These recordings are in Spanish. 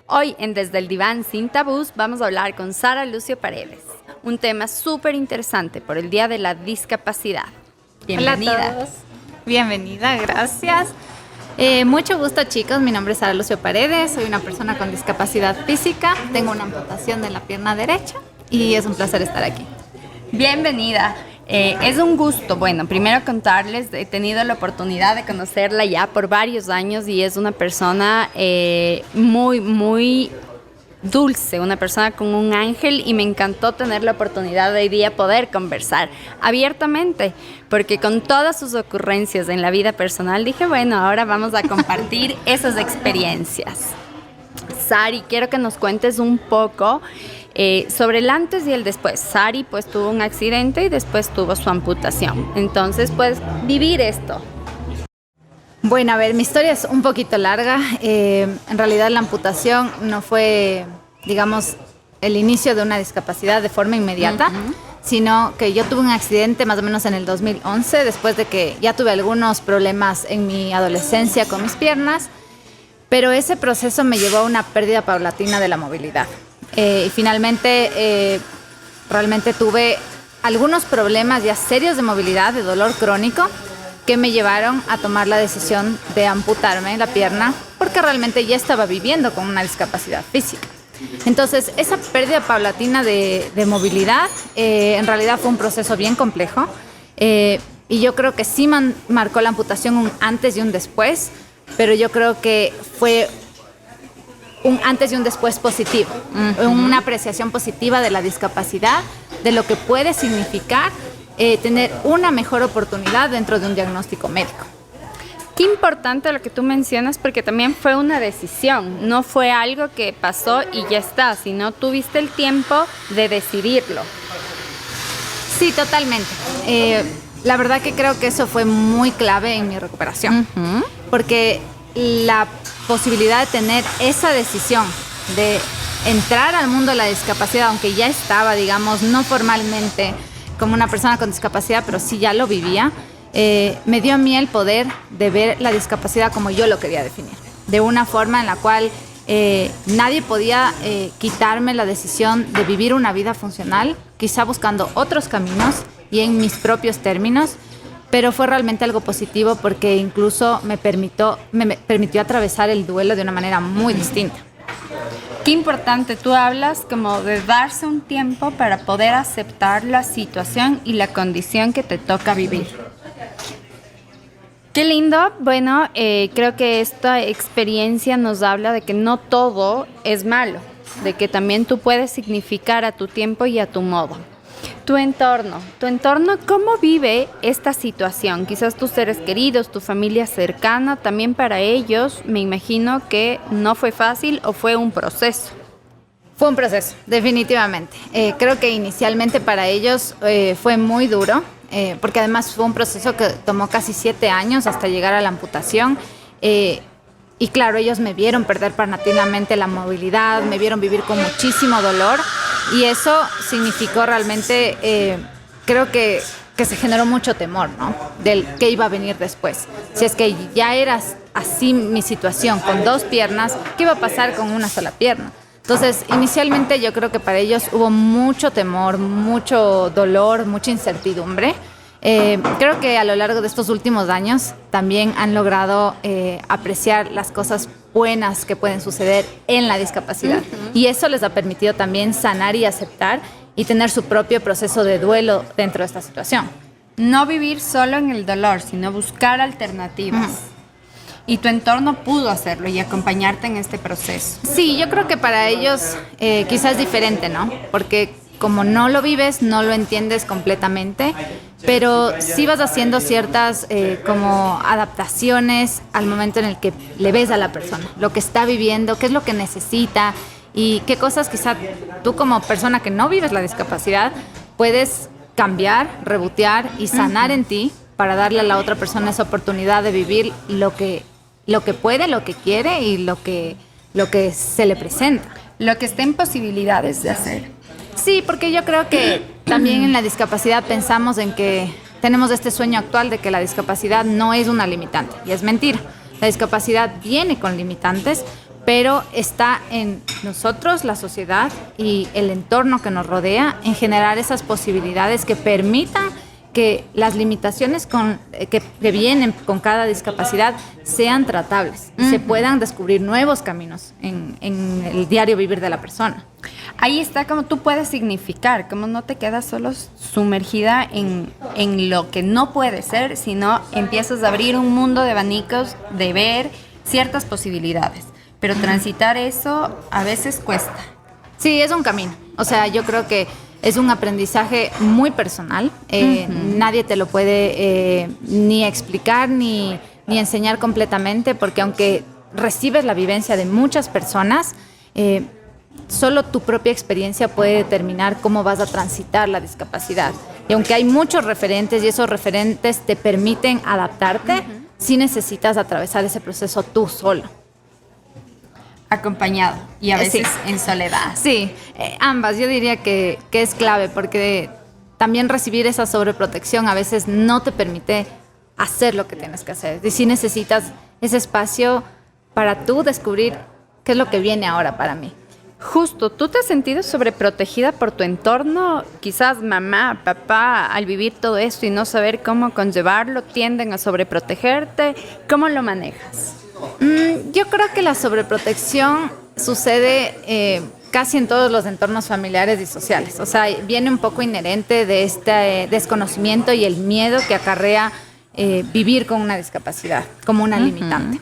Hoy en Desde el Diván Sin Tabús vamos a hablar con Sara Lucio Paredes, un tema súper interesante por el Día de la Discapacidad. Bienvenida. Hola a todos. Bienvenida, gracias. Mucho gusto, chicos. Mi nombre es Sara Lucio Paredes, soy una persona con discapacidad física, tengo una amputación de la pierna derecha y es un placer estar aquí. Bienvenida. Es un gusto, bueno, primero contarles, he tenido la oportunidad de conocerla ya por varios años y es una persona muy dulce, una persona con un ángel, y me encantó tener la oportunidad de hoy día poder conversar abiertamente, porque con todas sus ocurrencias en la vida personal dije, bueno, ahora vamos a compartir esas experiencias. Sari, quiero que nos cuentes un poco sobre el antes y el después. Sari pues tuvo un accidente y después tuvo su amputación. Entonces, pues, vivir esto. Bueno, a ver, mi historia es un poquito larga. En realidad la amputación no fue, digamos, el inicio de una discapacidad de forma inmediata, sino que yo tuve un accidente más o menos en el 2011, después de que ya tuve algunos problemas en mi adolescencia con mis piernas, pero ese proceso me llevó a una pérdida paulatina de la movilidad. Y finalmente realmente tuve algunos problemas ya serios de movilidad, de dolor crónico, que me llevaron a tomar la decisión de amputarme la pierna porque realmente ya estaba viviendo con una discapacidad física. Entonces, esa pérdida paulatina de movilidad en realidad fue un proceso bien complejo, y yo creo que sí marcó la amputación un antes y un después, pero yo creo que fue un antes y un después positivo, una apreciación positiva de la discapacidad, de lo que puede significar tener una mejor oportunidad dentro de un diagnóstico médico. Qué importante lo que tú mencionas, porque también fue una decisión, no fue algo que pasó y ya está, sino tuviste el tiempo de decidirlo. Sí, totalmente. La verdad que creo que eso fue muy clave en mi recuperación, porque la posibilidad de tener esa decisión de entrar al mundo de la discapacidad, aunque ya estaba, digamos, no formalmente como una persona con discapacidad, pero sí ya lo vivía, me dio a mí el poder de ver la discapacidad como yo lo quería definir, de una forma en la cual nadie podía quitarme la decisión de vivir una vida funcional, quizá buscando otros caminos y en mis propios términos, pero fue realmente algo positivo porque incluso me permitió atravesar el duelo de una manera muy distinta. Qué importante, tú hablas como de darse un tiempo para poder aceptar la situación y la condición que te toca vivir. Qué lindo. Bueno, creo que esta experiencia nos habla de que no todo es malo, de que también tú puedes significar a tu tiempo y a tu modo. Tu entorno, ¿cómo vive esta situación? Quizás tus seres queridos, tu familia cercana, también para ellos me imagino que no fue fácil o fue un proceso. Fue un proceso, definitivamente. Creo que inicialmente para ellos fue muy duro, porque además fue un proceso que tomó casi 7 años hasta llegar a la amputación. Y claro, ellos me vieron perder paulatinamente la movilidad, me vieron vivir con muchísimo dolor, y eso significó realmente, creo que se generó mucho temor, ¿no? Del qué iba a venir después. Si es que ya era así mi situación, con 2 piernas, ¿qué iba a pasar con una sola pierna? Entonces, inicialmente yo creo que para ellos hubo mucho temor, mucho dolor, mucha incertidumbre. Creo que a lo largo de estos últimos años también han logrado apreciar las cosas buenas que pueden suceder en la discapacidad. Y eso les ha permitido también sanar y aceptar y tener su propio proceso de duelo dentro de esta situación. No vivir solo en el dolor, sino buscar alternativas. Y tu entorno pudo hacerlo y acompañarte en este proceso. Sí, yo creo que para ellos quizás es diferente, ¿no? Porque como no lo vives, no lo entiendes completamente, pero sí vas haciendo ciertas como adaptaciones al momento en el que le ves a la persona, lo que está viviendo, qué es lo que necesita y qué cosas quizá tú como persona que no vives la discapacidad puedes cambiar, rebotear y sanar en ti para darle a la otra persona esa oportunidad de vivir lo que puede, lo que quiere y lo que se le presenta. Lo que esté en posibilidades de hacer. Sí, porque yo creo que también en la discapacidad pensamos en que tenemos este sueño actual de que la discapacidad no es una limitante, y es mentira. La discapacidad viene con limitantes, pero está en nosotros, la sociedad y el entorno que nos rodea, en generar esas posibilidades que permitan que las limitaciones que vienen con cada discapacidad sean tratables y se puedan descubrir nuevos caminos en el diario vivir de la persona. Ahí está como tú puedes significar, como no te quedas solo sumergida en lo que no puede ser, sino empiezas a abrir un mundo de abanicos, de ver ciertas posibilidades. Pero transitar eso a veces cuesta. Sí, es un camino. O sea, yo creo que es un aprendizaje muy personal. Nadie te lo puede ni explicar ni enseñar completamente, porque aunque recibes la vivencia de muchas personas, solo tu propia experiencia puede determinar cómo vas a transitar la discapacidad. Y aunque hay muchos referentes y esos referentes te permiten adaptarte, sí necesitas atravesar ese proceso tú solo. Acompañado y a veces en soledad. Sí, ambas. Yo diría que es clave, porque también recibir esa sobreprotección a veces no te permite hacer lo que tienes que hacer. Y sí necesitas ese espacio para tú descubrir qué es lo que viene ahora para mí. Justo, ¿tú te has sentido sobreprotegida por tu entorno? Quizás mamá, papá, al vivir todo esto y no saber cómo conllevarlo, tienden a sobreprotegerte. ¿Cómo lo manejas? Yo creo que la sobreprotección sucede casi en todos los entornos familiares y sociales. O sea, viene un poco inherente de este desconocimiento y el miedo que acarrea vivir con una discapacidad, como una limitante.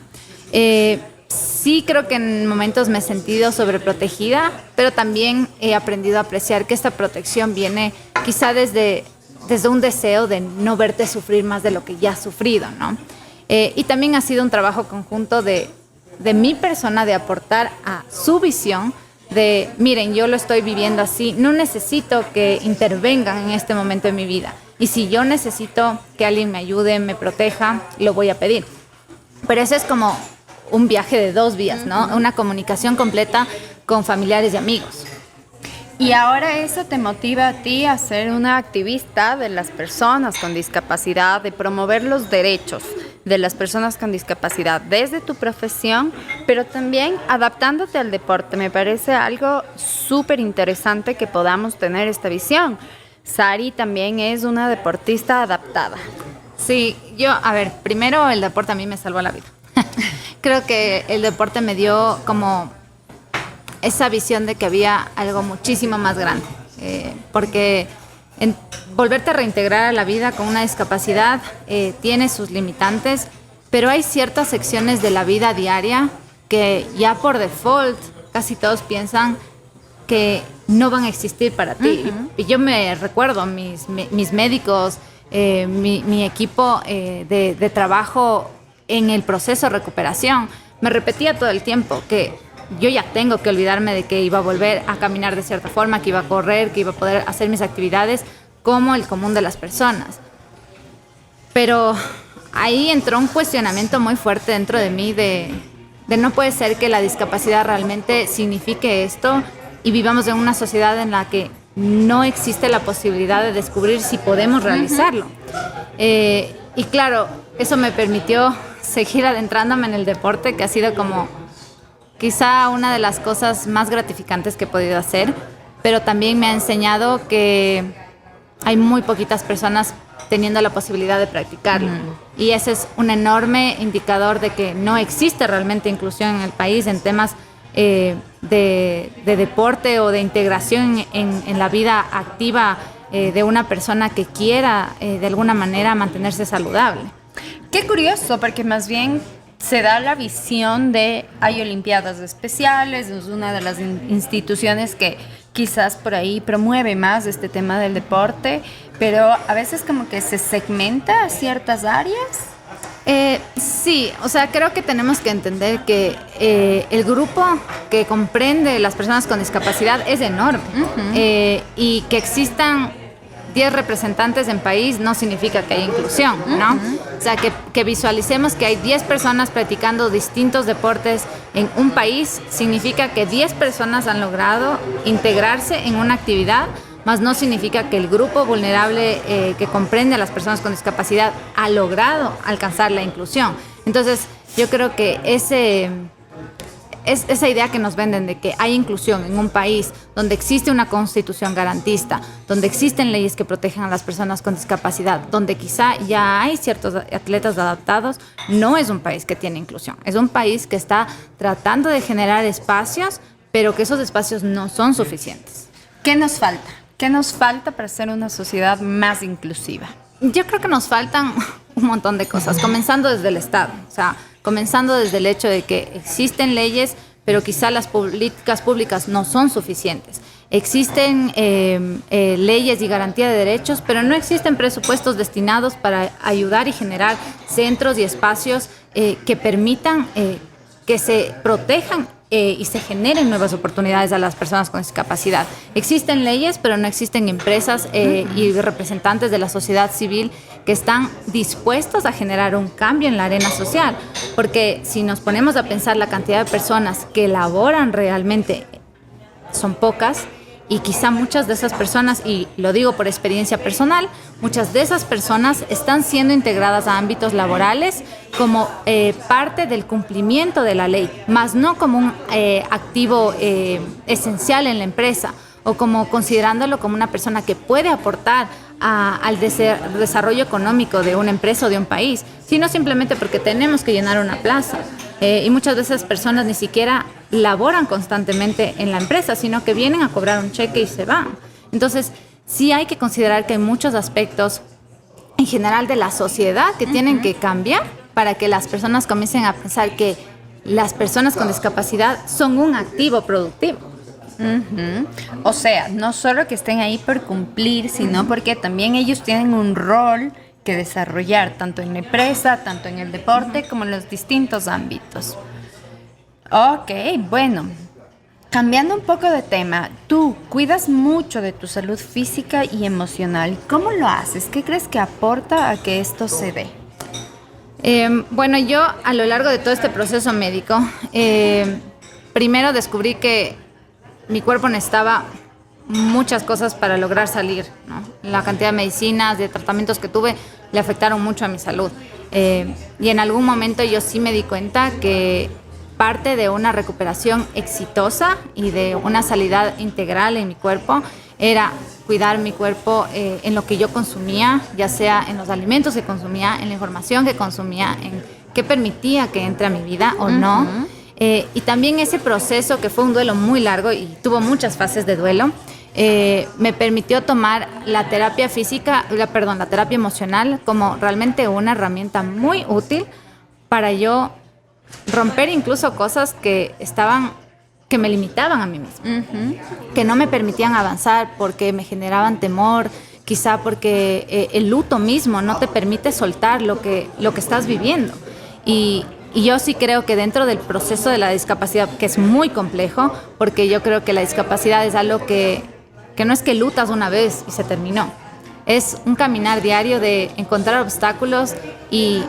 Sí creo que en momentos me he sentido sobreprotegida, pero también he aprendido a apreciar que esta protección viene quizá desde un deseo de no verte sufrir más de lo que ya has sufrido, ¿no? Y también ha sido un trabajo conjunto de mi persona, de aportar a su visión, de miren, yo lo estoy viviendo así, no necesito que intervengan en este momento de mi vida. Y si yo necesito que alguien me ayude, me proteja, lo voy a pedir. Pero eso es como un viaje de 2 vías, ¿no? Una comunicación completa con familiares y amigos. Y ahora eso te motiva a ti a ser una activista de las personas con discapacidad, de promover los derechos de las personas con discapacidad desde tu profesión, pero también adaptándote al deporte. Me parece algo súper interesante que podamos tener esta visión. Sari también es una deportista adaptada. Sí, primero el deporte a mí me salvó la vida. Creo que el deporte me dio como esa visión de que había algo muchísimo más grande, porque volverte a reintegrar a la vida con una discapacidad tiene sus limitantes, pero hay ciertas secciones de la vida diaria que ya por default casi todos piensan que no van a existir para ti. Y yo me recuerdo, mis médicos, mi equipo de trabajo en el proceso de recuperación, me repetía todo el tiempo que yo ya tengo que olvidarme de que iba a volver a caminar de cierta forma, que iba a correr, que iba a poder hacer mis actividades como el común de las personas. Pero ahí entró un cuestionamiento muy fuerte dentro de mí de no puede ser que la discapacidad realmente signifique esto y vivamos en una sociedad en la que no existe la posibilidad de descubrir si podemos realizarlo. Y claro, eso me permitió seguir adentrándome en el deporte, que ha sido como quizá una de las cosas más gratificantes que he podido hacer, pero también me ha enseñado que hay muy poquitas personas teniendo la posibilidad de practicarlo. Y ese es un enorme indicador de que no existe realmente inclusión en el país en temas de deporte o de integración en la vida activa de una persona que quiera de alguna manera mantenerse saludable. Qué curioso, porque más bien se da la visión de hay olimpiadas especiales, es una de las instituciones que quizás por ahí promueve más este tema del deporte, pero a veces como que se segmenta a ciertas áreas. Sí, o sea, creo que tenemos que entender que el grupo que comprende las personas con discapacidad es enorme. Y que existan 10 representantes en país no significa que haya inclusión, ¿no? O sea, que visualicemos que hay 10 personas practicando distintos deportes en un país significa que 10 personas han logrado integrarse en una actividad, más no significa que el grupo vulnerable que comprende a las personas con discapacidad ha logrado alcanzar la inclusión. Entonces, yo creo que es esa idea que nos venden de que hay inclusión en un país donde existe una constitución garantista, donde existen leyes que protegen a las personas con discapacidad, donde quizá ya hay ciertos atletas adaptados, no es un país que tiene inclusión. Es un país que está tratando de generar espacios, pero que esos espacios no son suficientes. ¿Qué nos falta? ¿Qué nos falta para ser una sociedad más inclusiva? Yo creo que nos faltan un montón de cosas, comenzando desde el Estado, o sea, comenzando desde el hecho de que existen leyes, pero quizá las políticas públicas no son suficientes. Existen leyes y garantía de derechos, pero no existen presupuestos destinados para ayudar y generar centros y espacios que permitan que se protejan y se generen nuevas oportunidades a las personas con discapacidad. Existen leyes, pero no existen empresas y representantes de la sociedad civil que están dispuestos a generar un cambio en la arena social. Porque si nos ponemos a pensar la cantidad de personas que laboran realmente, son pocas. Y quizá muchas de esas personas, y lo digo por experiencia personal, muchas de esas personas están siendo integradas a ámbitos laborales como parte del cumplimiento de la ley, más no como un activo esencial en la empresa o como considerándolo como una persona que puede aportar al desarrollo económico de una empresa o de un país, sino simplemente porque tenemos que llenar una plaza. Y muchas de esas personas ni siquiera laboran constantemente en la empresa, sino que vienen a cobrar un cheque y se van. Entonces, sí hay que considerar que hay muchos aspectos en general de la sociedad que tienen que cambiar para que las personas comiencen a pensar que las personas con discapacidad son un activo productivo. O sea, no solo que estén ahí por cumplir, sino porque también ellos tienen un rol que desarrollar, tanto en la empresa, tanto en el deporte, como en los distintos ámbitos. Ok, bueno, cambiando un poco de tema, tú cuidas mucho de tu salud física y emocional. ¿Cómo lo haces? ¿Qué crees que aporta a que esto se dé? Bueno, yo a lo largo de todo este proceso médico, primero descubrí que mi cuerpo necesitaba muchas cosas para lograr salir, ¿no? La cantidad de medicinas, de tratamientos que tuve le afectaron mucho a mi salud. Y en algún momento yo sí me di cuenta que parte de una recuperación exitosa y de una salud integral en mi cuerpo era cuidar mi cuerpo en lo que yo consumía, ya sea en los alimentos que consumía, en la información que consumía, en qué permitía que entre a mi vida o no. Y también ese proceso, que fue un duelo muy largo y tuvo muchas fases de duelo, me permitió tomar la terapia la terapia emocional como realmente una herramienta muy útil para yo romper incluso cosas que me limitaban a mí misma, que no me permitían avanzar porque me generaban temor, quizá porque el luto mismo no te permite soltar lo que estás viviendo. Y yo sí creo que dentro del proceso de la discapacidad, que es muy complejo, porque yo creo que la discapacidad es algo que no es que lutas una vez y se terminó. Es un caminar diario de encontrar obstáculos y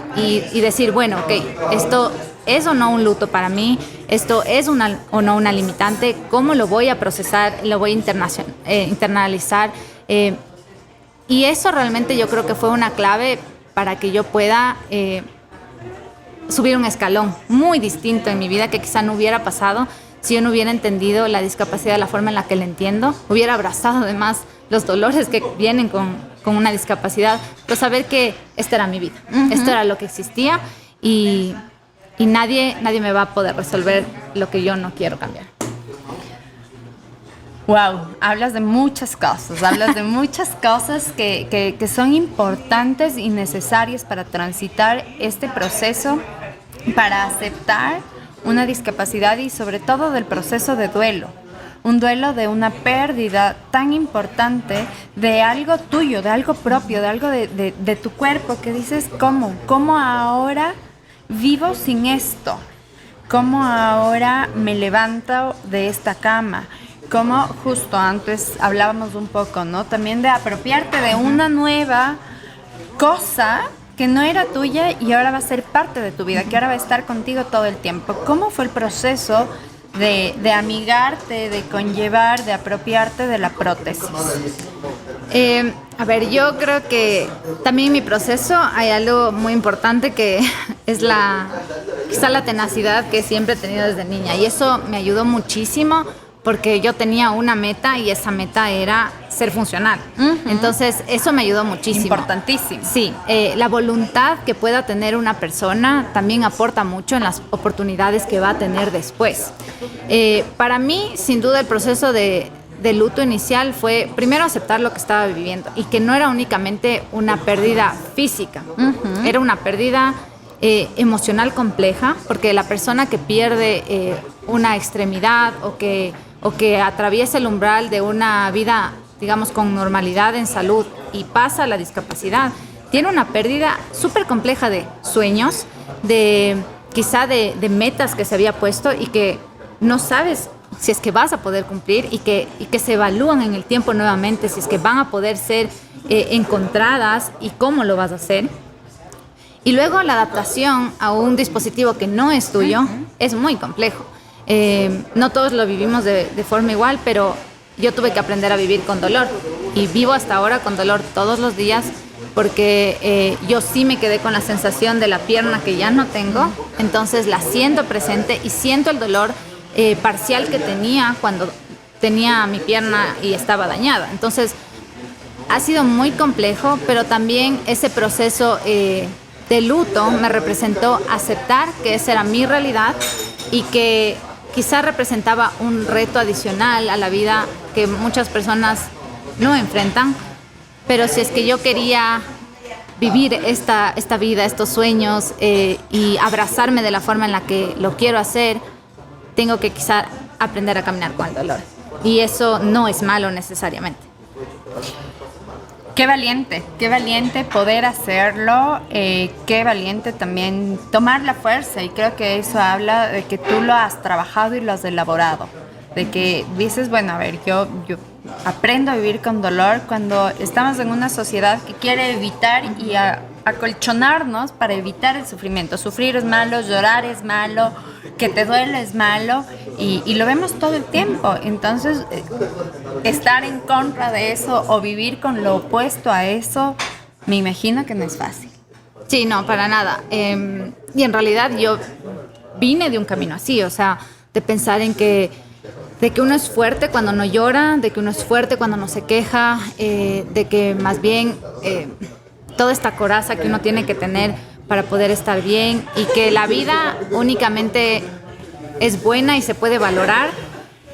decir, bueno, ok, esto es o no un luto para mí, esto es o no una limitante, ¿cómo lo voy a procesar? Lo voy a internalizar. Y eso realmente yo creo que fue una clave para que yo pueda subir un escalón muy distinto en mi vida que quizá no hubiera pasado si yo no hubiera entendido la discapacidad de la forma en la que la entiendo, hubiera abrazado además los dolores que vienen con una discapacidad, pero saber que esta era mi vida, esto era lo que existía y nadie me va a poder resolver lo que yo no quiero cambiar. Wow, hablas de muchas cosas que son importantes y necesarias para transitar este proceso, para aceptar una discapacidad y sobre todo del proceso de duelo. Un duelo de una pérdida tan importante de algo tuyo, de algo propio, de algo de tu cuerpo, que dices, ¿cómo ahora vivo sin esto? ¿Cómo ahora me levanto de esta cama? Como justo antes hablábamos un poco, ¿no? También de apropiarte de una nueva cosa que no era tuya y ahora va a ser parte de tu vida, que ahora va a estar contigo todo el tiempo. ¿Cómo fue el proceso de amigarte, de conllevar, de apropiarte de la prótesis? Yo creo que también en mi proceso hay algo muy importante que es la quizá la tenacidad que siempre he tenido desde niña. Y eso me ayudó muchísimo porque yo tenía una meta y esa meta era ser funcional. Entonces, eso me ayudó muchísimo. Importantísimo. Sí, la voluntad que pueda tener una persona también aporta mucho en las oportunidades que va a tener después. Para mí, sin duda, el proceso de luto inicial fue primero aceptar lo que estaba viviendo y que no era únicamente una pérdida física, era una pérdida emocional compleja, porque la persona que pierde una extremidad o que atraviesa el umbral de una vida, digamos, con normalidad en salud y pasa a la discapacidad, tiene una pérdida súper compleja de sueños, quizá de metas que se había puesto y que no sabes si es que vas a poder cumplir y que se evalúan en el tiempo nuevamente, si es que van a poder ser encontradas y cómo lo vas a hacer. Y luego la adaptación a un dispositivo que no es tuyo es muy complejo. No todos lo vivimos de forma igual, pero yo tuve que aprender a vivir con dolor y vivo hasta ahora con dolor todos los días porque yo sí me quedé con la sensación de la pierna que ya no tengo, entonces la siento presente y siento el dolor parcial que tenía cuando tenía mi pierna y estaba dañada. Entonces ha sido muy complejo, pero también ese proceso de luto me representó aceptar que esa era mi realidad y que quizá representaba un reto adicional a la vida que muchas personas no enfrentan, pero si es que yo quería vivir esta vida, estos sueños y abrazarme de la forma en la que lo quiero hacer, tengo que quizá aprender a caminar con el dolor. Y eso no es malo necesariamente. Qué valiente poder hacerlo, qué valiente también tomar la fuerza, y creo que eso habla de que tú lo has trabajado y lo has elaborado, de que dices, bueno, a ver, yo aprendo a vivir con dolor cuando estamos en una sociedad que quiere evitar y acolchonarnos para evitar el sufrimiento. Sufrir es malo, llorar es malo, que te duele es malo, y lo vemos todo el tiempo. Entonces, estar en contra de eso o vivir con lo opuesto a eso, me imagino que no es fácil. Sí, no, para nada. Y en realidad yo vine de un camino así, o sea, de pensar de que uno es fuerte cuando no llora, de que uno es fuerte cuando no se queja, de que más bien toda esta coraza que uno tiene que tener para poder estar bien, y que la vida únicamente es buena y se puede valorar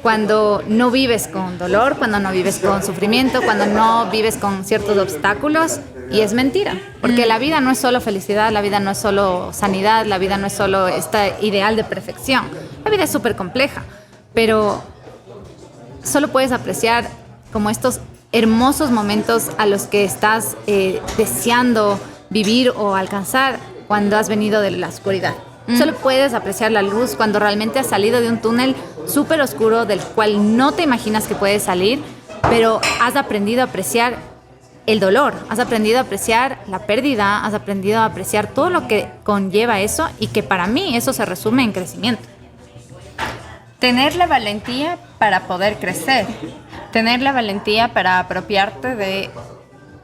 cuando no vives con dolor, cuando no vives con sufrimiento, cuando no vives con ciertos obstáculos. Y es mentira, porque la vida no es solo felicidad, la vida no es solo sanidad, la vida no es solo este ideal de perfección. La vida es súper compleja, pero solo puedes apreciar como estos hermosos momentos a los que estás deseando vivir o alcanzar cuando has venido de la oscuridad. Solo puedes apreciar la luz cuando realmente has salido de un túnel súper oscuro del cual no te imaginas que puedes salir, pero has aprendido a apreciar el dolor, has aprendido a apreciar la pérdida, has aprendido a apreciar todo lo que conlleva eso, y que para mí eso se resume en crecimiento. Tener la valentía para poder crecer, tener la valentía para apropiarte de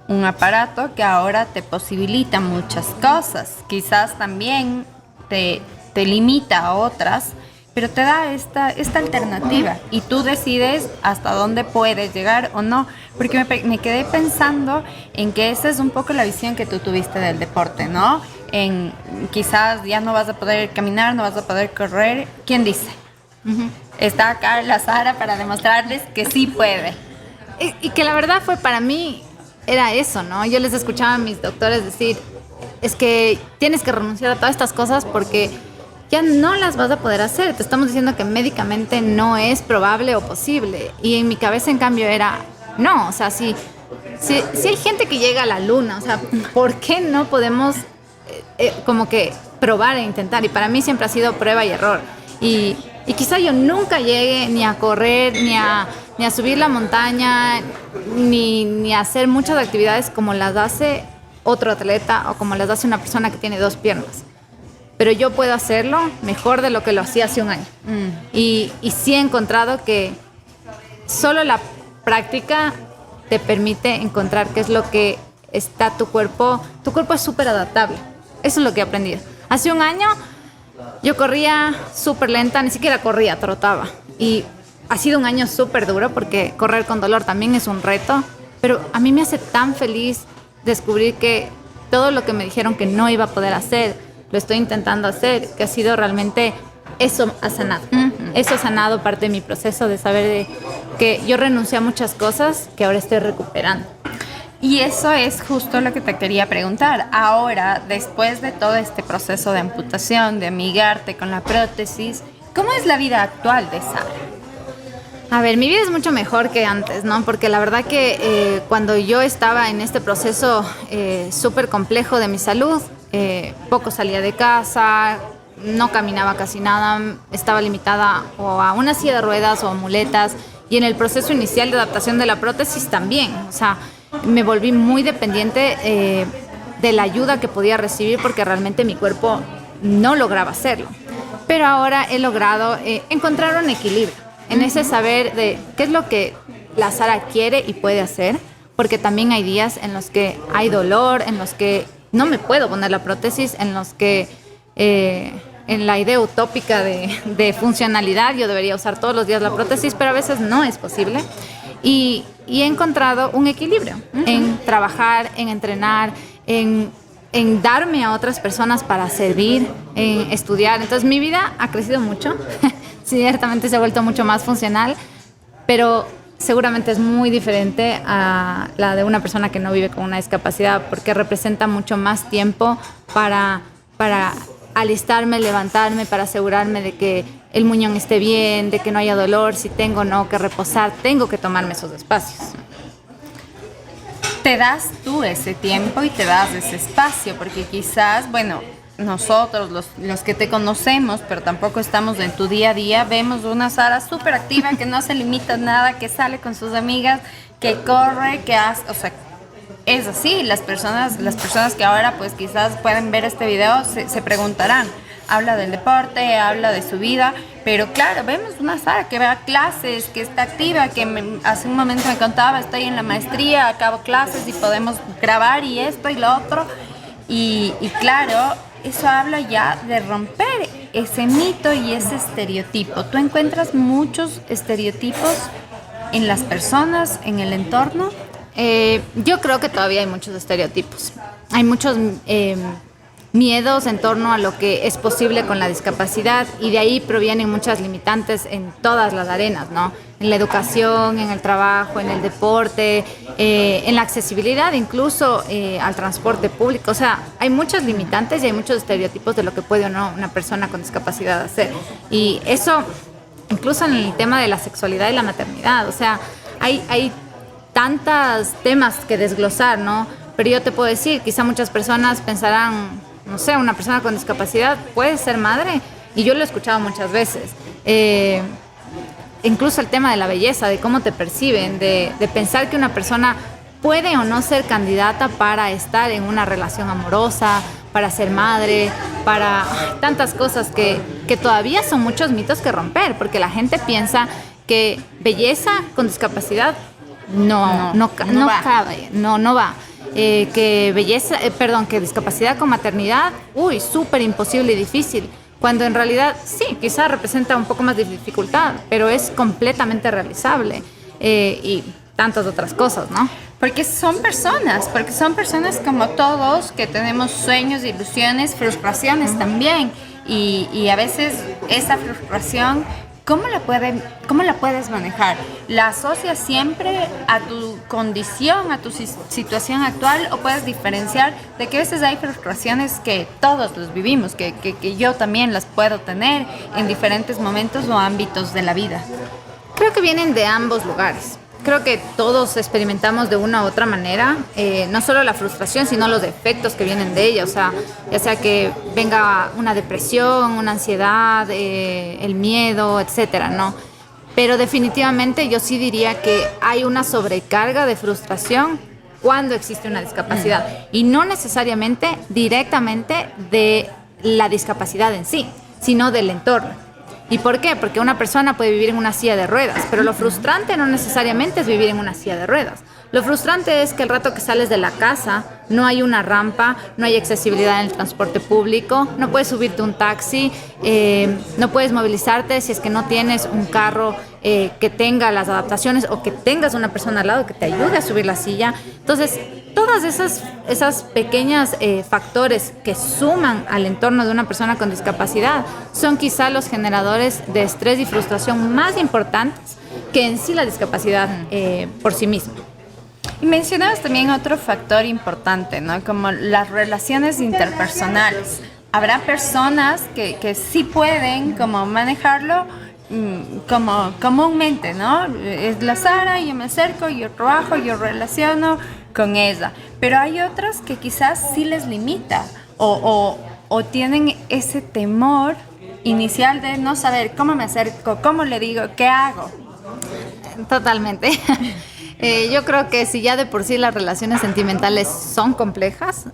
un aparato que ahora te posibilita muchas cosas, quizás también te limita a otras, pero te da esta alternativa y tú decides hasta dónde puedes llegar o no, porque me quedé pensando en que esa es un poco la visión que tú tuviste del deporte, ¿no? En quizás ya no vas a poder caminar, no vas a poder correr, ¿quién dice? Está acá la Sara para demostrarles que sí puede. Y que la verdad fue para mí, era eso, ¿no? Yo les escuchaba a mis doctores decir, es que tienes que renunciar a todas estas cosas porque ya no las vas a poder hacer. Te estamos diciendo que médicamente no es probable o posible. Y en mi cabeza, en cambio, era, no, o sea, si hay gente que llega a la luna, o sea, ¿por qué no podemos como que probar e intentar? Y para mí siempre ha sido prueba y error. Y quizá yo nunca llegue ni a correr, ni a subir la montaña, ni a hacer muchas actividades como las hace otro atleta o como las hace una persona que tiene 2 piernas. Pero yo puedo hacerlo mejor de lo que lo hacía hace un año. Y sí he encontrado que solo la práctica te permite encontrar qué es lo que está tu cuerpo. Tu cuerpo es súper adaptable. Eso es lo que he aprendido. Hace un año Yo corría súper lenta, ni siquiera corría, trotaba. Y ha sido un año súper duro porque correr con dolor también es un reto, pero a mí me hace tan feliz descubrir que todo lo que me dijeron que no iba a poder hacer, lo estoy intentando hacer, que ha sido realmente, eso ha sanado. Eso ha sanado parte de mi proceso de saber que yo renuncié a muchas cosas que ahora estoy recuperando. Y eso es justo lo que te quería preguntar. Ahora, después de todo este proceso de amputación, de amigarte con la prótesis, ¿cómo es la vida actual de Sara? A ver, mi vida es mucho mejor que antes, ¿no? Porque la verdad que cuando yo estaba en este proceso súper complejo de mi salud, poco salía de casa, no caminaba casi nada, estaba limitada o a una silla de ruedas o a muletas, y en el proceso inicial de adaptación de la prótesis también, o sea, me volví muy dependiente de la ayuda que podía recibir porque realmente mi cuerpo no lograba hacerlo. Pero ahora he logrado encontrar un equilibrio en ese saber de qué es lo que la Sara quiere y puede hacer, porque también hay días en los que hay dolor, en los que no me puedo poner la prótesis, en los que en la idea utópica de funcionalidad yo debería usar todos los días la prótesis, pero a veces no es posible. Y he encontrado un equilibrio en trabajar, en entrenar, en darme a otras personas para servir, en estudiar. Entonces mi vida ha crecido mucho, ciertamente se ha vuelto mucho más funcional, pero seguramente es muy diferente a la de una persona que no vive con una discapacidad, porque representa mucho más tiempo para alistarme, levantarme, para asegurarme de que el muñón esté bien, de que no haya dolor, si tengo o no que reposar, tengo que tomarme esos espacios. Te das tú ese tiempo y te das ese espacio, porque quizás, bueno, nosotros, los que te conocemos, pero tampoco estamos en tu día a día, vemos una Sara súper activa, que no se limita a nada, que sale con sus amigas, que corre, que hace, o sea, es así. Las personas que ahora pues quizás pueden ver este video se preguntarán, habla del deporte, habla de su vida, pero claro, vemos una Sara que va a clases, que está activa, que hace un momento me contaba, estoy en la maestría, acabo clases y podemos grabar y esto y lo otro, y claro, eso habla ya de romper ese mito y ese estereotipo. ¿Tú encuentras muchos estereotipos en las personas, en el entorno? Yo creo que todavía hay muchos estereotipos. Hay muchos miedos en torno a lo que es posible con la discapacidad, y de ahí provienen muchas limitantes en todas las arenas, ¿no? En la educación, en el trabajo, en el deporte, en la accesibilidad incluso al transporte público. O sea, hay muchas limitantes y hay muchos estereotipos de lo que puede o no una persona con discapacidad hacer. Y eso incluso en el tema de la sexualidad y la maternidad. O sea, hay tantos temas que desglosar, ¿no? Pero yo te puedo decir, quizá muchas personas pensarán, no sé, una persona con discapacidad puede ser madre, y yo lo he escuchado muchas veces. Incluso el tema de la belleza, de cómo te perciben, de pensar que una persona puede o no ser candidata para estar en una relación amorosa, para ser madre, para tantas cosas que todavía son muchos mitos que romper, porque la gente piensa que belleza con discapacidad no cabe, no va. Que que discapacidad con maternidad, súper imposible y difícil, cuando en realidad sí, quizás representa un poco más de dificultad, pero es completamente realizable, y tantas otras cosas, ¿no? Porque son personas como todos, que tenemos sueños, ilusiones, frustraciones también, y a veces esa frustración, ¿cómo la puedes manejar? ¿La asocias siempre a tu condición, a tu situación actual, o puedes diferenciar de que a veces hay frustraciones que todos los vivimos, que yo también las puedo tener en diferentes momentos o ámbitos de la vida? Creo que vienen de ambos lugares. Creo que todos experimentamos de una u otra manera, no solo la frustración, sino los efectos que vienen de ella. O sea, ya sea que venga una depresión, una ansiedad, el miedo, etcétera, ¿no? Pero definitivamente yo sí diría que hay una sobrecarga de frustración cuando existe una discapacidad, y no necesariamente directamente de la discapacidad en sí, sino del entorno. ¿Y por qué? Porque una persona puede vivir en una silla de ruedas, pero lo frustrante no necesariamente es vivir en una silla de ruedas. Lo frustrante es que el rato que sales de la casa no hay una rampa, no hay accesibilidad en el transporte público, no puedes subirte un taxi, no puedes movilizarte si es que no tienes un carro que tenga las adaptaciones o que tengas una persona al lado que te ayude a subir la silla. Entonces, todas esas pequeñas factores que suman al entorno de una persona con discapacidad son quizá los generadores de estrés y frustración más importantes que en sí la discapacidad por sí misma. Y mencionabas también otro factor importante, ¿no? Como las relaciones interpersonales. Habrá personas que sí pueden como manejarlo como comúnmente, ¿no? Es la Sara, yo me acerco, yo trabajo, yo relaciono con ella. Pero hay otras que quizás sí les limita o tienen ese temor inicial de no saber cómo me acerco, cómo le digo, qué hago. Totalmente. Yo creo que si ya de por sí las relaciones sentimentales son complejas,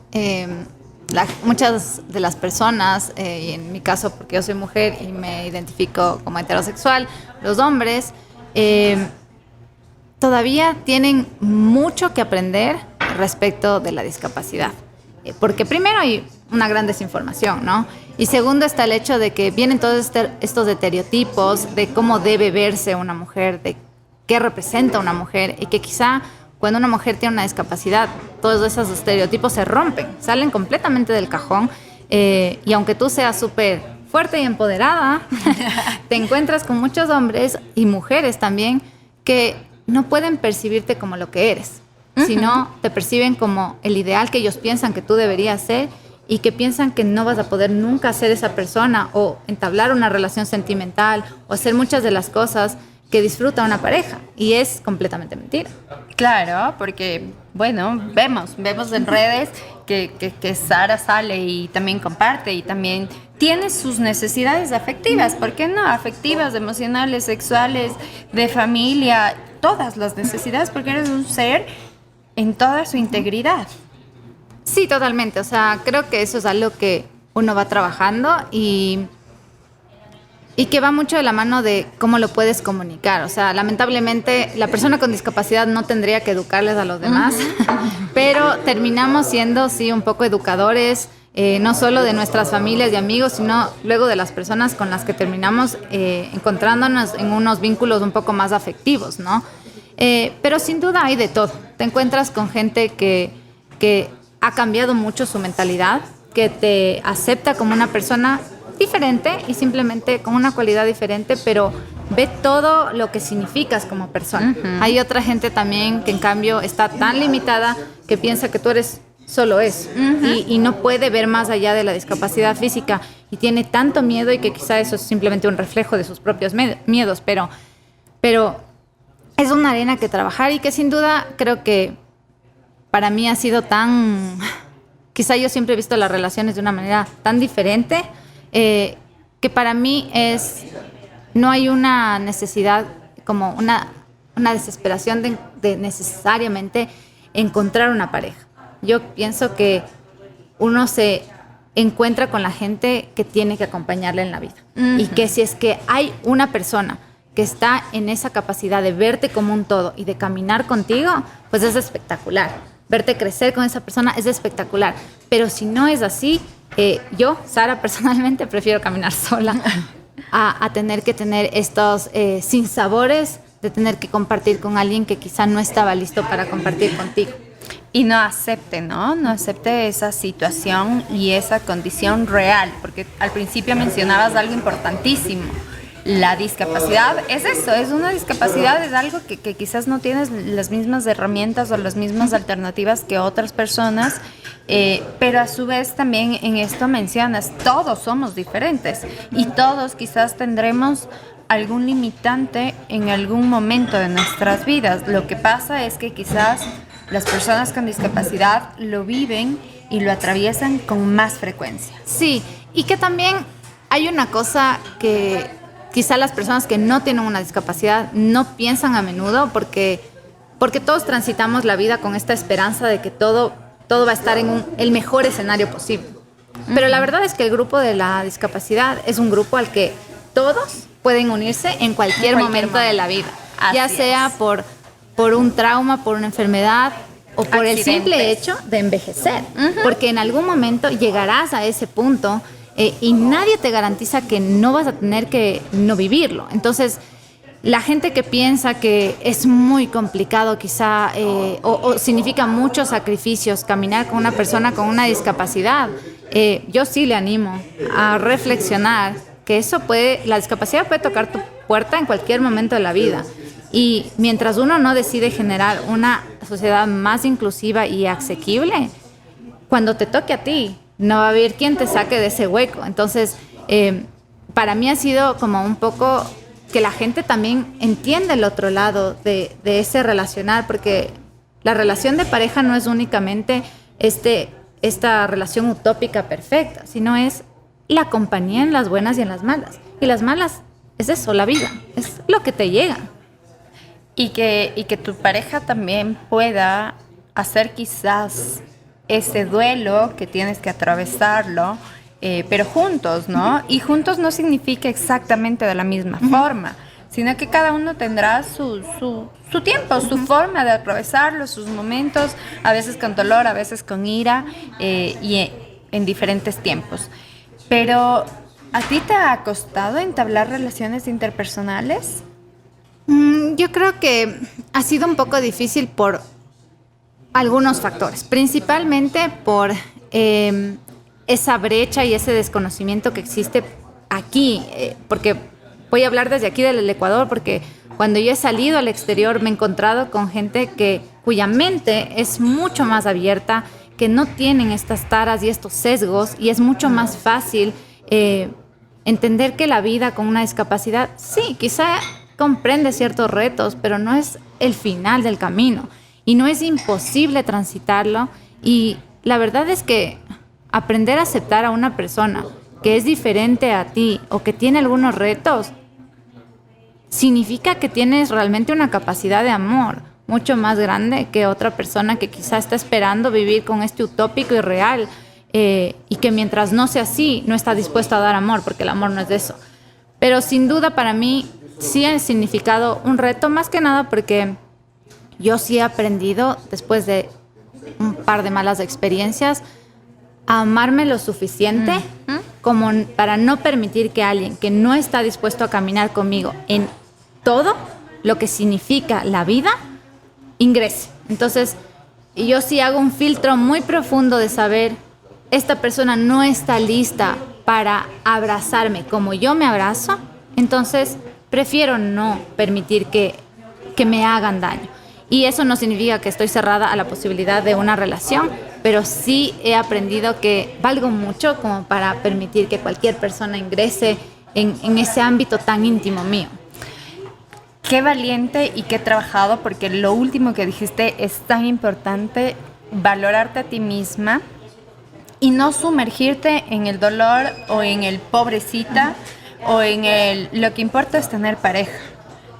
muchas de las personas, y en mi caso porque yo soy mujer y me identifico como heterosexual, los hombres todavía tienen mucho que aprender respecto de la discapacidad. Porque primero hay una gran desinformación, ¿no? Y segundo está el hecho de que vienen todos estos estereotipos de cómo debe verse una mujer, de qué representa una mujer, y que quizá cuando una mujer tiene una discapacidad, todos esos estereotipos se rompen, salen completamente del cajón, y aunque tú seas súper fuerte y empoderada, te encuentras con muchos hombres y mujeres también que no pueden percibirte como lo que eres, sino te perciben como el ideal que ellos piensan que tú deberías ser y que piensan que no vas a poder nunca ser esa persona o entablar una relación sentimental o hacer muchas de las cosas que disfruta una pareja, y es completamente mentira. Claro, porque, bueno, vemos en redes que Sara sale y también comparte y también tiene sus necesidades afectivas, ¿por qué no? Afectivas, emocionales, sexuales, de familia, todas las necesidades, porque eres un ser en toda su integridad. Sí, totalmente. O sea, creo que eso es algo que uno va trabajando y que va mucho de la mano de cómo lo puedes comunicar. O sea, lamentablemente la persona con discapacidad no tendría que educarles a los demás, pero terminamos siendo, sí, un poco educadores, no solo de nuestras familias y amigos, sino luego de las personas con las que terminamos encontrándonos en unos vínculos un poco más afectivos, ¿no? Pero sin duda hay de todo. Te encuentras con gente que ha cambiado mucho su mentalidad, que te acepta como una persona diferente y simplemente con una cualidad diferente, pero ve todo lo que significas como persona. Hay otra gente también que en cambio está tan limitada que piensa que tú eres solo eso y no puede ver más allá de la discapacidad física y tiene tanto miedo, y que quizá eso es simplemente un reflejo de sus propios miedos, pero es una arena que trabajar, y que sin duda creo que para mí ha sido tan... Quizá yo siempre he visto las relaciones de una manera tan diferente, que para mí no hay una necesidad, como una desesperación de necesariamente encontrar una pareja. Yo pienso que uno se encuentra con la gente que tiene que acompañarle en la vida. Y que si es que hay una persona que está en esa capacidad de verte como un todo y de caminar contigo, pues es espectacular. Verte crecer con esa persona es espectacular. Pero si no es así, yo, Sara, personalmente prefiero caminar sola a tener que tener estos sinsabores de tener que compartir con alguien que quizá no estaba listo para compartir contigo. Y no acepte, ¿no? No acepte esa situación y esa condición real, porque al principio mencionabas algo importantísimo. La discapacidad es eso, es una discapacidad, es algo que quizás no tienes las mismas herramientas o las mismas alternativas que otras personas, pero a su vez también en esto mencionas, todos somos diferentes y todos quizás tendremos algún limitante en algún momento de nuestras vidas. Lo que pasa es que quizás las personas con discapacidad lo viven y lo atraviesan con más frecuencia. Sí, y que también hay una cosa que quizá las personas que no tienen una discapacidad no piensan a menudo, porque todos transitamos la vida con esta esperanza de que todo va a estar en el mejor escenario posible. Pero la verdad es que el grupo de la discapacidad es un grupo al que todos pueden unirse en cualquier momento de la vida, ya sea por por un trauma, por una enfermedad o por el simple hecho de envejecer. Porque en algún momento llegarás a ese punto y nadie te garantiza que no vas a tener que no vivirlo. Entonces, la gente que piensa que es muy complicado quizá o significa muchos sacrificios caminar con una persona con una discapacidad, yo sí le animo a reflexionar que la discapacidad puede tocar tu puerta en cualquier momento de la vida. Y mientras uno no decide generar una sociedad más inclusiva y asequible, cuando te toque a ti, no va a haber quien te saque de ese hueco. Entonces, para mí ha sido como un poco que la gente también entiende el otro lado de ese relacionar, porque la relación de pareja no es únicamente esta relación utópica perfecta, sino es la compañía en las buenas y en las malas. Y las malas es eso, la vida, es lo que te llega. Y que tu pareja también pueda hacer quizás ese duelo que tienes que atravesarlo, pero juntos, ¿no? Y juntos no significa exactamente de la misma forma, sino que cada uno tendrá su tiempo, su forma de atravesarlo, sus momentos, a veces con dolor, a veces con ira, y en diferentes tiempos. Pero, ¿a ti te ha costado entablar relaciones interpersonales? Yo creo que ha sido un poco difícil por algunos factores, principalmente por esa brecha y ese desconocimiento que existe aquí, porque voy a hablar desde aquí del Ecuador, porque cuando yo he salido al exterior me he encontrado con gente cuya mente es mucho más abierta, que no tienen estas taras y estos sesgos, y es mucho más fácil entender que la vida con una discapacidad, sí, quizá comprende ciertos retos, pero no es el final del camino y no es imposible transitarlo. Y la verdad es que aprender a aceptar a una persona que es diferente a ti o que tiene algunos retos significa que tienes realmente una capacidad de amor mucho más grande que otra persona que quizá está esperando vivir con este utópico y real, y que mientras no sea así no está dispuesto a dar amor, porque el amor no es de eso. Pero sin duda para mí sí ha significado un reto, más que nada porque yo sí he aprendido, después de un par de malas experiencias, a amarme lo suficiente como para no permitir que alguien que no está dispuesto a caminar conmigo en todo lo que significa la vida ingrese. Entonces, yo sí hago un filtro muy profundo de saber, esta persona no está lista para abrazarme como yo me abrazo, entonces prefiero no permitir que me hagan daño. Y eso no significa que estoy cerrada a la posibilidad de una relación, pero sí he aprendido que valgo mucho como para permitir que cualquier persona ingrese en ese ámbito tan íntimo mío. Qué valiente y qué trabajado, porque lo último que dijiste es tan importante, valorarte a ti misma y no sumergirte en el dolor o en el pobrecita o en lo que importa es tener pareja.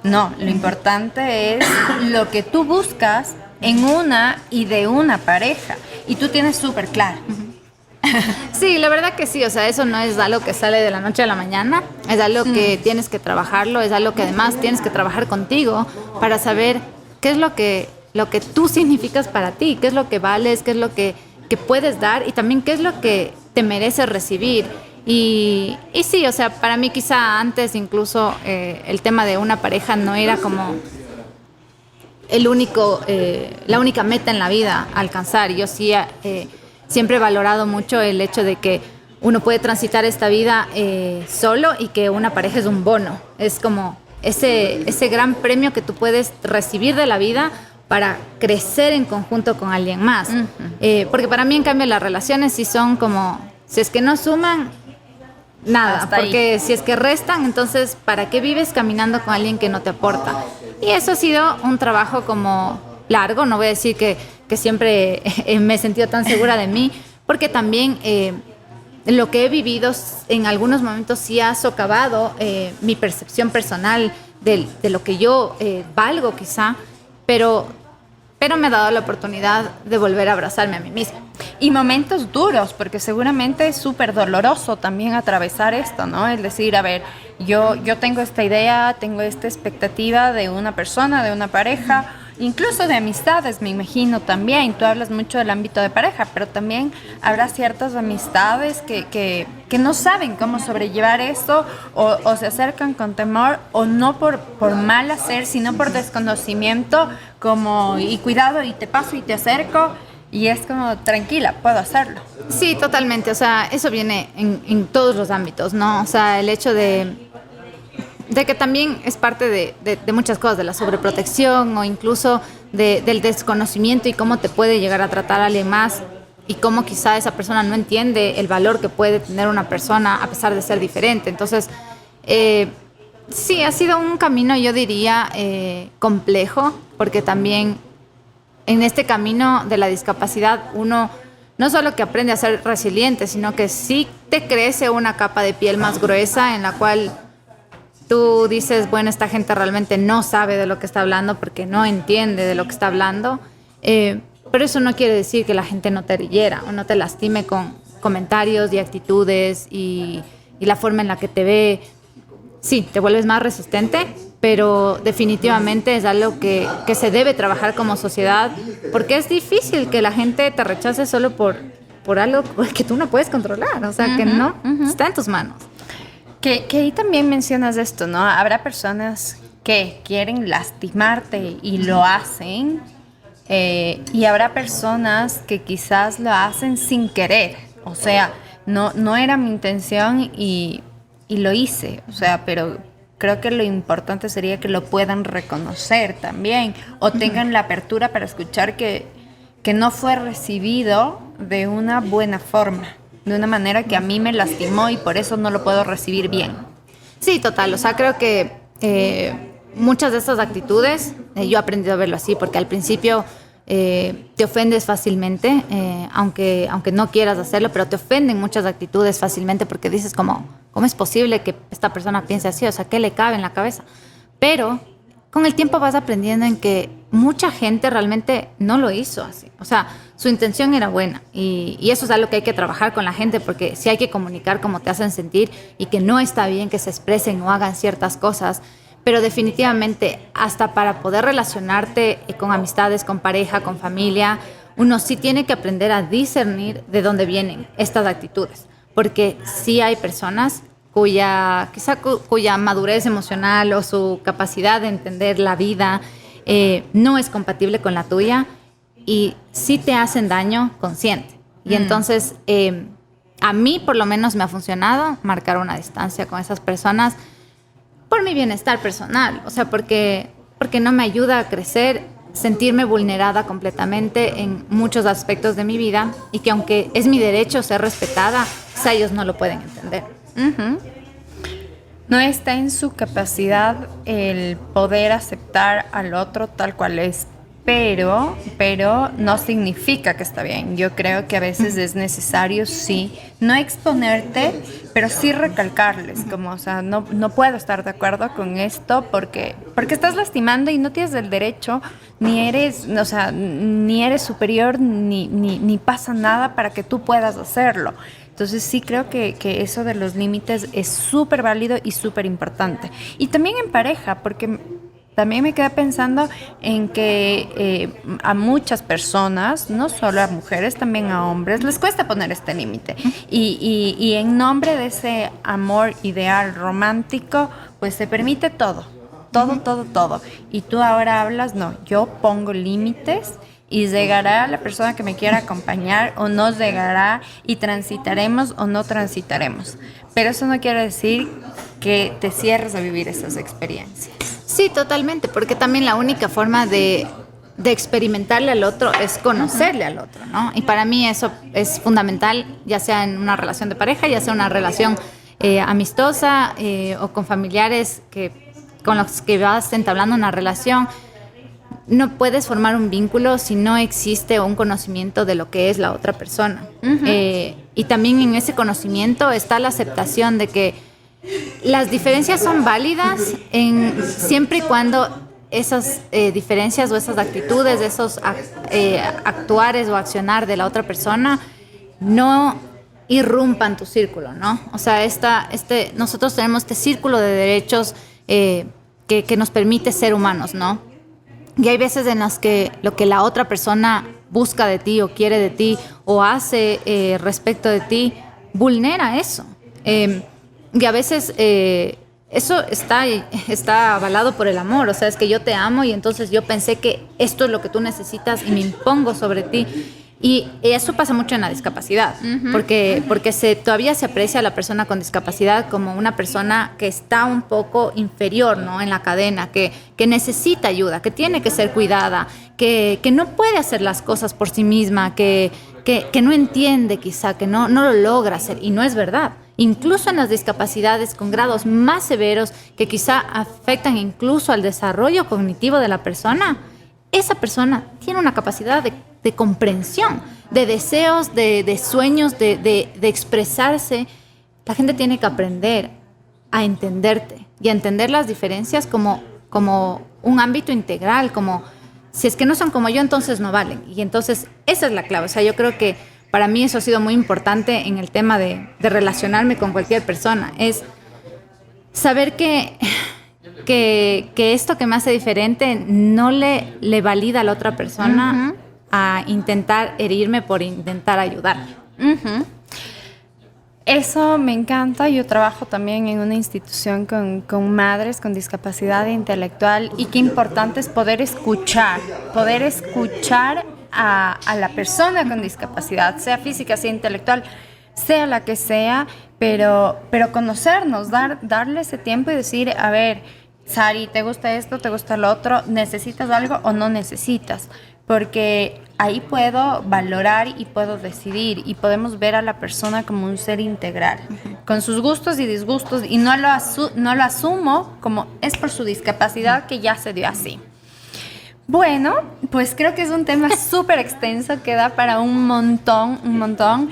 No, lo importante es lo que tú buscas en una y de una pareja. Y tú tienes súper claro. Sí, la verdad que sí, o sea, eso no es algo que sale de la noche a la mañana, es algo que tienes que trabajarlo, es algo que además tienes que trabajar contigo para saber qué es lo que tú significas para ti, qué es lo que vales, qué es lo que puedes dar y también qué es lo que te mereces recibir. Y sí, o sea, para mí quizá antes incluso el tema de una pareja no era como la única meta en la vida a alcanzar. Yo sí siempre he valorado mucho el hecho de que uno puede transitar esta vida solo y que una pareja es un bono. Es como ese gran premio que tú puedes recibir de la vida para crecer en conjunto con alguien más. Porque para mí, en cambio, las relaciones sí son como, si es que no suman, nada. Hasta porque ahí. Si es que restan, entonces, ¿para qué vives caminando con alguien que no te aporta? Y eso ha sido un trabajo como largo, no voy a decir que siempre me he sentido tan segura de mí, porque también lo que he vivido en algunos momentos sí ha socavado mi percepción personal de lo que yo valgo quizá, pero me ha dado la oportunidad de volver a abrazarme a mí misma. Y momentos duros, porque seguramente es súper doloroso también atravesar esto, ¿no? Es decir, a ver, yo tengo esta idea, tengo esta expectativa de una persona, de una pareja, incluso de amistades, me imagino también. Tú hablas mucho del ámbito de pareja, pero también habrá ciertas amistades que no saben cómo sobrellevar eso o se acercan con temor o no por mal hacer, sino por desconocimiento, como y cuidado y te paso y te acerco y es como tranquila, puedo hacerlo. Sí, totalmente. O sea, eso viene en todos los ámbitos, ¿no? O sea, el hecho de que también es parte de muchas cosas, de la sobreprotección o incluso del desconocimiento y cómo te puede llegar a tratar a alguien más y cómo quizá esa persona no entiende el valor que puede tener una persona a pesar de ser diferente. Entonces, sí, ha sido un camino, yo diría, complejo, porque también en este camino de la discapacidad uno no solo que aprende a ser resiliente, sino que sí te crece una capa de piel más gruesa en la cual tú dices, bueno, esta gente realmente no sabe de lo que está hablando porque no entiende de lo que está hablando. Pero eso no quiere decir que la gente no te hiera o no te lastime con comentarios y actitudes y la forma en la que te ve. Sí, te vuelves más resistente, pero definitivamente es algo que se debe trabajar como sociedad porque es difícil que la gente te rechace solo por algo que tú no puedes controlar. O sea, que no está en tus manos. Que ahí también mencionas esto, ¿no? Habrá personas que quieren lastimarte y lo hacen, y habrá personas que quizás lo hacen sin querer. O sea, no era mi intención y lo hice. O sea, pero creo que lo importante sería que lo puedan reconocer también o tengan la apertura para escuchar que no fue recibido de una buena forma, de una manera que a mí me lastimó y por eso no lo puedo recibir bien. Sí, total. O sea, creo que muchas de estas actitudes, yo he aprendido a verlo así, porque al principio te ofendes fácilmente, aunque no quieras hacerlo, pero te ofenden muchas actitudes fácilmente porque dices ¿cómo es posible que esta persona piense así? O sea, ¿qué le cabe en la cabeza? Pero con el tiempo vas aprendiendo en que mucha gente realmente no lo hizo así. O sea, su intención era buena y eso es algo que hay que trabajar con la gente porque sí hay que comunicar cómo te hacen sentir y que no está bien que se expresen o hagan ciertas cosas, pero definitivamente hasta para poder relacionarte con amistades, con pareja, con familia, uno sí tiene que aprender a discernir de dónde vienen estas actitudes, porque sí hay personas cuya madurez emocional o su capacidad de entender la vida no es compatible con la tuya y sí te hacen daño consciente. Y entonces, a mí por lo menos me ha funcionado marcar una distancia con esas personas por mi bienestar personal. O sea, porque no me ayuda a crecer, sentirme vulnerada completamente en muchos aspectos de mi vida y que aunque es mi derecho ser respetada, quizá ellos no lo pueden entender. No está en su capacidad el poder aceptar al otro tal cual es, pero no significa que está bien. Yo creo que a veces es necesario, sí, no exponerte, pero sí recalcarles, como, o sea, no puedo estar de acuerdo con esto porque estás lastimando y no tienes el derecho, ni eres superior, ni pasa nada para que tú puedas hacerlo. Entonces sí creo que eso de los límites es súper válido y súper importante. Y también en pareja, porque también me quedé pensando en que a muchas personas, no solo a mujeres, también a hombres, les cuesta poner este límite. Y en nombre de ese amor ideal romántico, pues se permite todo. Y tú ahora hablas, no, yo pongo límites y llegará la persona que me quiera acompañar o no llegará y transitaremos o no transitaremos. Pero eso no quiere decir que te cierres a vivir esas experiencias. Sí, totalmente, porque también la única forma de experimentarle al otro es conocerle al otro, ¿no? Y para mí eso es fundamental, ya sea en una relación de pareja, ya sea una relación amistosa o con familiares con los que vas entablando una relación. No puedes formar un vínculo si no existe un conocimiento de lo que es la otra persona. Y también en ese conocimiento está la aceptación de que las diferencias son válidas siempre y cuando esas diferencias o esas actitudes, esos actuares o accionar de la otra persona no irrumpan tu círculo, ¿no? O sea, nosotros tenemos este círculo de derechos que nos permite ser humanos, ¿no? Y hay veces en las que lo que la otra persona busca de ti o quiere de ti o hace respecto de ti vulnera eso. Y a veces eso está avalado por el amor. O sea, es que yo te amo y entonces yo pensé que esto es lo que tú necesitas y me impongo sobre ti. Y eso pasa mucho en la discapacidad, porque todavía se aprecia a la persona con discapacidad como una persona que está un poco inferior, ¿no?, en la cadena, que necesita ayuda, que tiene que ser cuidada, que no puede hacer las cosas por sí misma, que no entiende quizá, que no lo logra hacer, y no es verdad. Incluso en las discapacidades con grados más severos que quizá afectan incluso al desarrollo cognitivo de la persona, esa persona tiene una capacidad de comprensión, de deseos, de sueños, de expresarse. La gente tiene que aprender a entenderte y a entender las diferencias como un ámbito integral, como si es que no son como yo, entonces no valen. Y entonces esa es la clave. O sea, yo creo que para mí eso ha sido muy importante en el tema de relacionarme con cualquier persona, es saber que esto que me hace diferente no le valida a la otra persona a intentar herirme por intentar ayudarle. Eso me encanta. Yo trabajo también en una institución con madres con discapacidad intelectual, y qué importante es poder escuchar a la persona con discapacidad, sea física, sea intelectual, sea la que sea, pero conocernos, darle ese tiempo y decir, a ver, Sari, ¿te gusta esto? ¿Te gusta lo otro? ¿Necesitas algo o no necesitas? Porque ahí puedo valorar y puedo decidir, y podemos ver a la persona como un ser integral, con sus gustos y disgustos, y no lo asumo como es por su discapacidad que ya se dio así. Bueno, pues creo que es un tema súper extenso que da para un montón,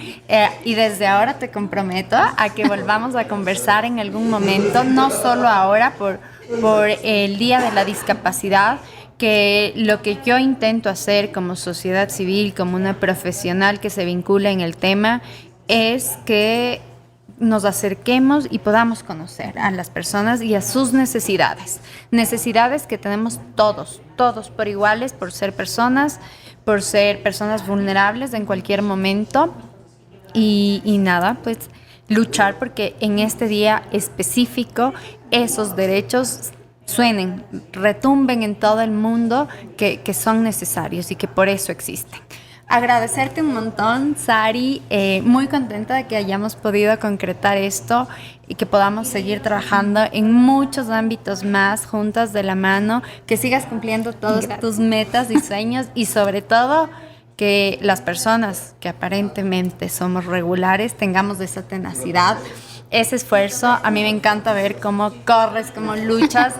y desde ahora te comprometo a que volvamos a conversar en algún momento, no solo ahora por el Día de la Discapacidad, que lo que yo intento hacer como sociedad civil, como una profesional que se vincula en el tema, es que nos acerquemos y podamos conocer a las personas y a sus necesidades que tenemos todos por iguales, por ser personas vulnerables en cualquier momento, y nada, pues luchar porque en este día específico esos derechos suenen, retumben en todo el mundo, que son necesarios y que por eso existen. Agradecerte un montón, Sari, muy contenta de que hayamos podido concretar esto y que podamos seguir trabajando en muchos ámbitos más juntas de la mano, que sigas cumpliendo todas tus metas y sueños, y sobre todo que las personas que aparentemente somos regulares tengamos esa tenacidad, ese esfuerzo. A mí me encanta ver cómo corres, cómo luchas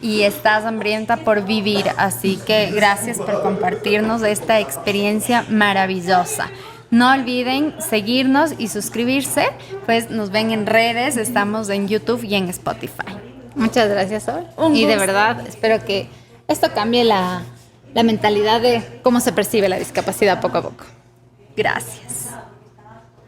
y estás hambrienta por vivir. Así que gracias por compartirnos esta experiencia maravillosa. No olviden seguirnos y suscribirse, pues nos ven en redes, estamos en YouTube y en Spotify. Muchas gracias, Sol. Y de verdad espero que esto cambie la mentalidad de cómo se percibe la discapacidad poco a poco. Gracias.